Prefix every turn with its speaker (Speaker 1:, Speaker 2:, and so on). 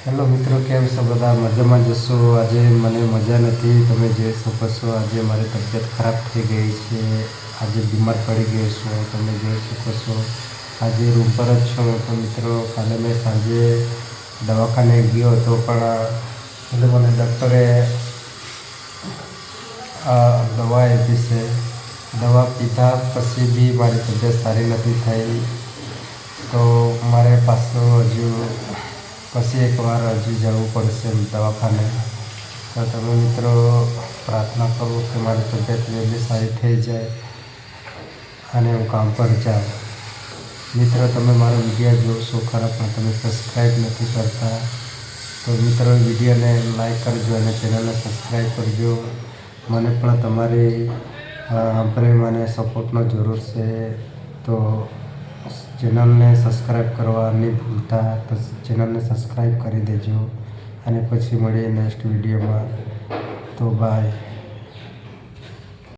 Speaker 1: Hello મિત્રો, કેમ છો બધા? મજામાં જશો? આજે મને મજા નથી. તમે જોઈ શકો છો આજે મારી તબિયત ખરાબ થઈ ગઈ છે. આજે બીમાર પડી ગયો છું. તમે જોઈ શકો છો આજે રૂમ પર જ છું. તો મિત્રો, કાલે મેં સાંજે દવાખાને ગયો હતો, પણ મને ડૉક્ટરે દવા આપી છે. દવા પીધા પછી બી મારી તબિયત સારી નથી થઈ. તો મારે પાછું હજુ પછી એકવાર હજુ જવું પડશે દવાખાને. તો તમે મિત્રો પ્રાર્થના કરો કે મારી તબિયત જલ્દી સારી થઈ જાય અને હું કામ પર જાઉં. મિત્રો, તમે મારો વિડીયો જોશો ખરા, પણ તમે સબસ્ક્રાઈબ નથી કરતા. તો મિત્રો, વિડીયોને લાઈક કરજો અને ચેનલને સબસ્ક્રાઈબ કરજો. મને પણ તમારી પ્રેમ અને સપોર્ટનો જરૂર છે. તો ચેનલને સબસ્ક્રાઈબ કરવા નહીં ભૂલતા. તો ચેનલને સબસ્ક્રાઈબ કરી દેજો અને પછી મળીએ નેક્સ્ટ વિડીયોમાં. તો બાય.